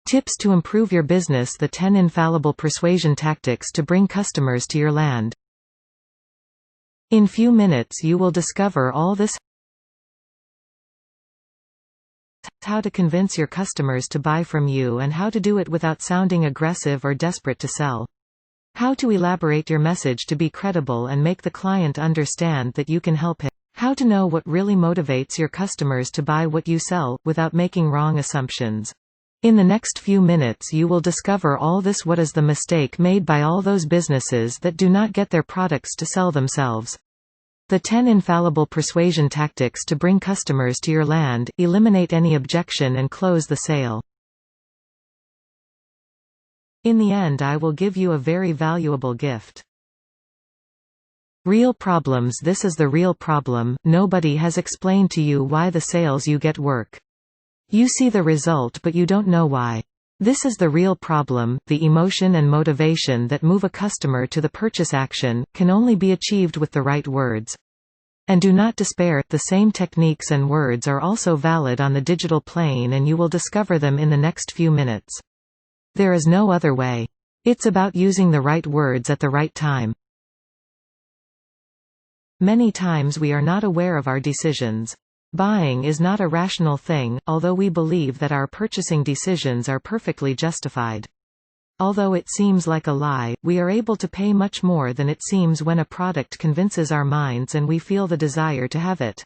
Tips to improve your business: the 10 infallible persuasion tactics to bring customers to your land. In few minutes you will discover all this: how to convince your customers to buy from you and how to do it without sounding aggressive or desperate to sell. How to elaborate your message to be credible and make the client understand that you can help him. How to know what really motivates your customers to buy what you sell, without making wrong assumptions. In the next few minutes you will discover all this: what is the mistake made by all those businesses that do not get their products to sell themselves. The 10 infallible persuasion tactics to bring customers to your land, eliminate any objection and close the sale. In the end I will give you a very valuable gift. Real problems: this is the real problem, nobody has explained to you why the sales you get work. You see the result but you don't know why. This is the real problem. The emotion and motivation that move a customer to the purchase action can only be achieved with the right words. And do not despair, the same techniques and words are also valid on the digital plane and you will discover them in the next few minutes. There is no other way. It's about using the right words at the right time. Many times we are not aware of our decisions. Buying is not a rational thing, although we believe that our purchasing decisions are perfectly justified. Although it seems like a lie, we are able to pay much more than it seems when a product convinces our minds and we feel the desire to have it.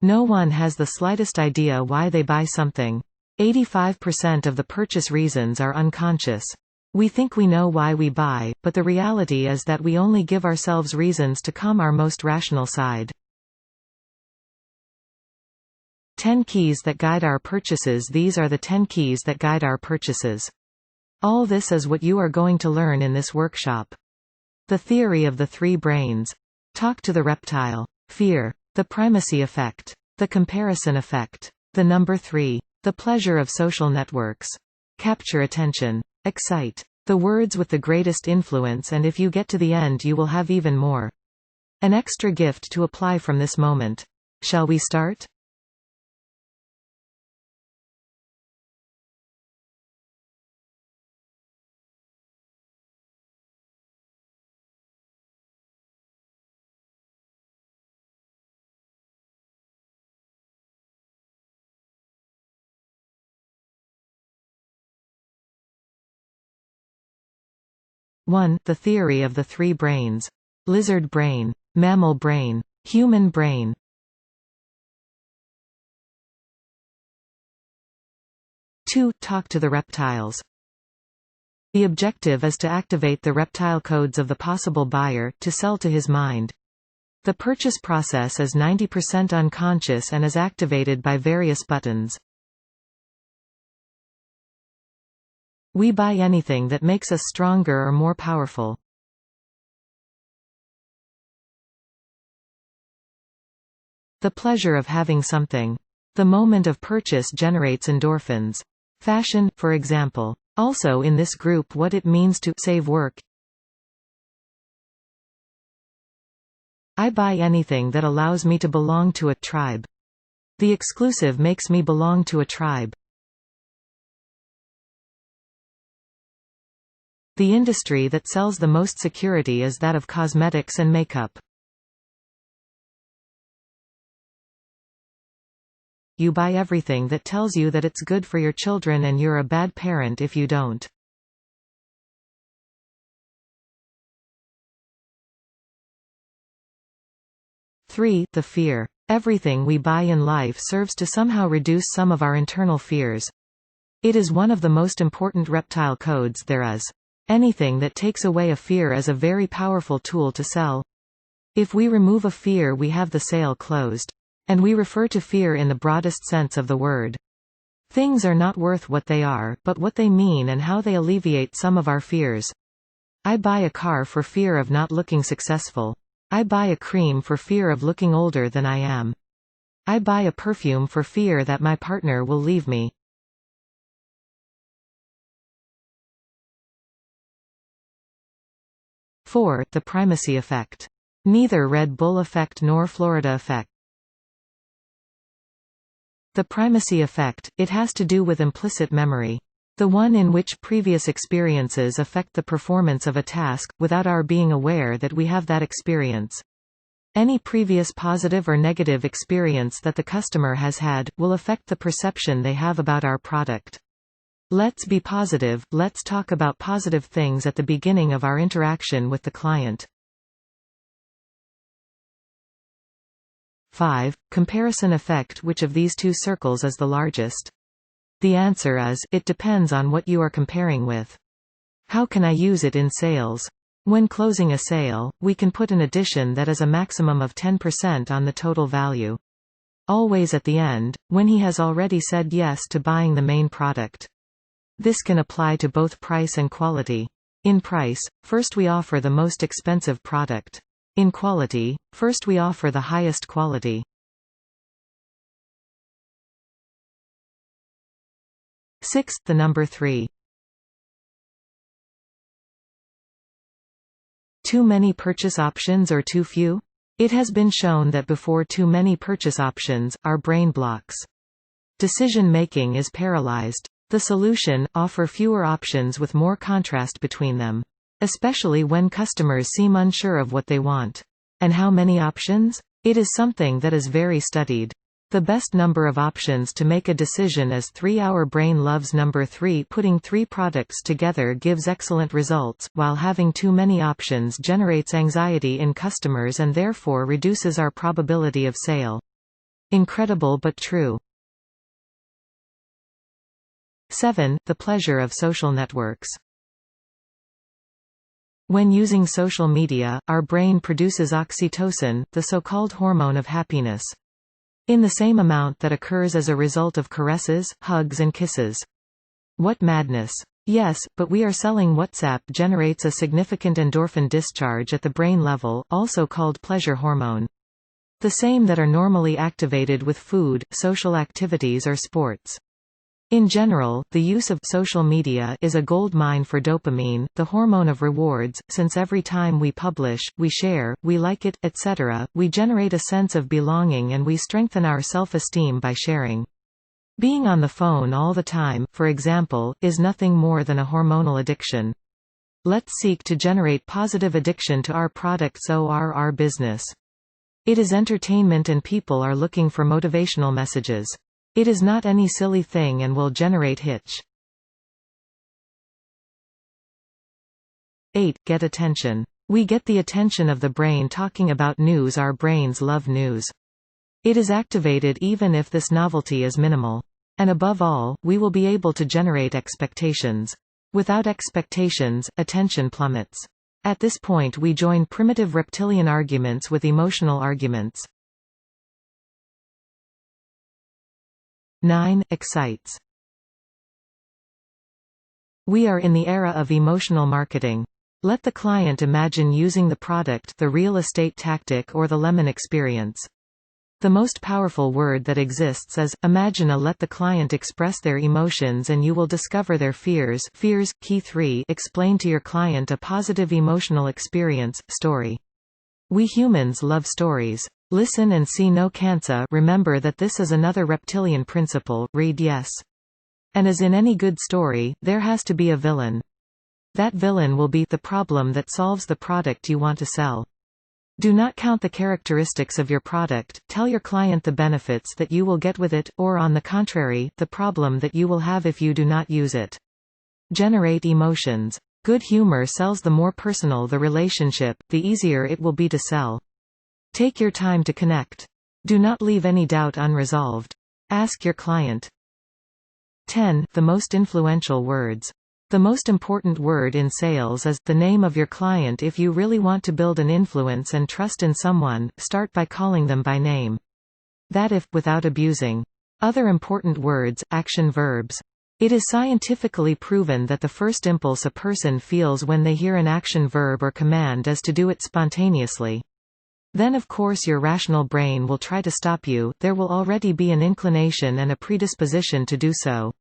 No one has the slightest idea why they buy something. 85% of the purchase reasons are unconscious. We think we know why we buy, but the reality is that we only give ourselves reasons to calm our most rational side. 10 keys that guide our purchases. These are the 10 keys that guide our purchases. All this is what you are going to learn in this workshop. The theory of the 3 brains. Talk to the reptile. Fear. The primacy effect. The comparison effect. The number 3. The pleasure of social networks. Capture attention. Excite. The words with the greatest influence, and if you get to the end you will have even more. An extra gift to apply from this moment. Shall we start? One. The theory of the 3 brains. Lizard brain. Mammal brain. Human brain. 2. Talk to the reptiles. The objective is to activate the reptile codes of the possible buyer, to sell to his mind. The purchase process is 90% unconscious and is activated by various buttons. We buy anything that makes us stronger or more powerful. The pleasure of having something. The moment of purchase generates endorphins. Fashion, for example. Also in this group, what it means to save work. I buy anything that allows me to belong to a tribe. The exclusive makes me belong to a tribe. The industry that sells the most security is that of cosmetics and makeup. You buy everything that tells you that it's good for your children and you're a bad parent if you don't. Three. The fear. Everything we buy in life serves to somehow reduce some of our internal fears. It is one of the most important reptile codes there is. Anything that takes away a fear is a very powerful tool to sell. If we remove a fear, we have the sale closed. And we refer to fear in the broadest sense of the word. Things are not worth what they are, but what they mean and how they alleviate some of our fears. I buy a car for fear of not looking successful. I buy a cream for fear of looking older than I am. I buy a perfume for fear that my partner will leave me. 4. The primacy effect. Neither Red Bull effect nor Florida effect. The primacy effect, it has to do with implicit memory. The one in which previous experiences affect the performance of a task, without our being aware that we have that experience. Any previous positive or negative experience that the customer has had, will affect the perception they have about our product. Let's be positive, let's talk about positive things at the beginning of our interaction with the client. 5. Comparison effect. Which of these two circles is the largest? The answer is, it depends on what you are comparing with. How can I use it in sales? When closing a sale, we can put an addition that is a maximum of 10% on the total value. Always at the end, when he has already said yes to buying the main product. This can apply to both price and quality. In price, first we offer the most expensive product. In quality, first we offer the highest quality. 6. The number 3. Too many purchase options or too few? It has been shown that before too many purchase options, our brain blocks. Decision-making is paralyzed. The solution: offer fewer options with more contrast between them. Especially when customers seem unsure of what they want. And how many options? It is something that is very studied. The best number of options to make a decision is 3. Our brain loves number 3. Putting 3 products together gives excellent results, while having too many options generates anxiety in customers and therefore reduces our probability of sale. Incredible but true. 7. The pleasure of social networks. When using social media, our brain produces oxytocin, the so-called hormone of happiness. In the same amount that occurs as a result of caresses, hugs and kisses. What madness! Yes, but we are selling. WhatsApp generates a significant endorphin discharge at the brain level, also called pleasure hormone. The same that are normally activated with food, social activities or sports. In general, the use of social media is a gold mine for dopamine, the hormone of rewards, since every time we publish, we share, we like it, etc., we generate a sense of belonging and we strengthen our self-esteem by sharing. Being on the phone all the time, for example, is nothing more than a hormonal addiction. Let's seek to generate positive addiction to our products or our business. It is entertainment and people are looking for motivational messages. It is not any silly thing and will generate hitch. 8. Get attention. We get the attention of the brain talking about news. Our brains love news. It is activated even if this novelty is minimal. And above all, we will be able to generate expectations. Without expectations, attention plummets. At this point we join primitive reptilian arguments with emotional arguments. 9. Excites. We are in the era of emotional marketing. Let the client imagine using the product, the real estate tactic or the lemon experience. The most powerful word that exists is, imagine. Let the client express their emotions and you will discover their fears. Key 3. Explain to your client a positive emotional experience, story. We humans love stories. Listen and see no cancer. Remember that this is another reptilian principle, read yes. And as in any good story, there has to be a villain. That villain will be the problem that solves the product you want to sell. Do not count the characteristics of your product, tell your client the benefits that you will get with it, or on the contrary, the problem that you will have if you do not use it. Generate emotions. Good humor sells. The more personal the relationship, the easier it will be to sell. Take your time to connect. Do not leave any doubt unresolved. Ask your client. 10. The most influential words. The most important word in sales is the name of your client. If you really want to build an influence and trust in someone, start by calling them by name. That if, without abusing. Other important words, action verbs. It is scientifically proven that the first impulse a person feels when they hear an action verb or command is to do it spontaneously. Then of course your rational brain will try to stop you. There will already be an inclination and a predisposition to do so.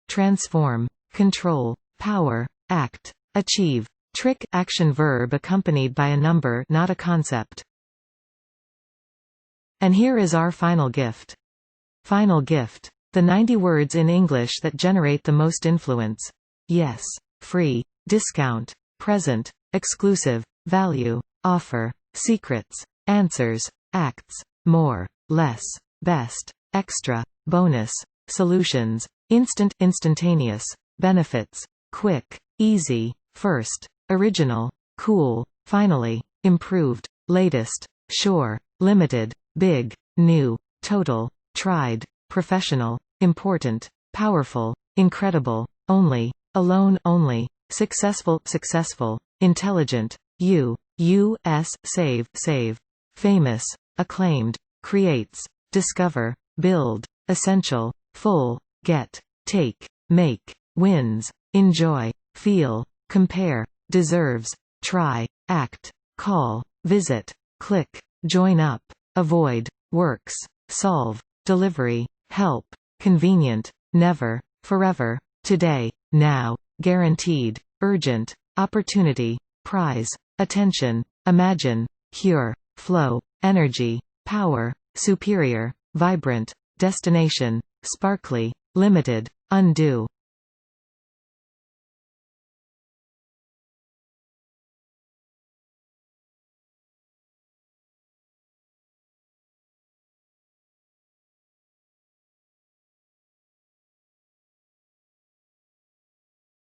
Transform. Control. Power. Act. Achieve. Trick. Action verb accompanied by a number, not a concept. And here is our final gift. Final gift. The 90 words in English that generate the most influence. Yes. Free. Discount. Present. Exclusive. Value. Offer. Secrets. Answers. Acts. More. Less. Best. Extra. Bonus. Solutions. Instant. Instantaneous. Benefits. Quick. Easy. First. Original. Cool. Finally. Improved. Latest. Sure. Limited. Big. New. Total. Tried. Professional. Important. Powerful. Incredible. Only. Alone. Only. Successful. Successful. Intelligent. U.S. Save. Save. Famous. Acclaimed. Creates. Discover. Build. Essential. Full. Get. Take. Make. Wins. Enjoy. Feel. Compare. Deserves. Try. Act. Call. Visit. Click. Join up. Avoid. Works. Solve. Delivery. Help. Convenient. Never. Forever. Today. Now. Guaranteed. Urgent. Opportunity. Prize. Attention. Imagine. Cure. Flow. Energy. Power. Superior. Vibrant. Destination. Sparkly. Limited. Undo.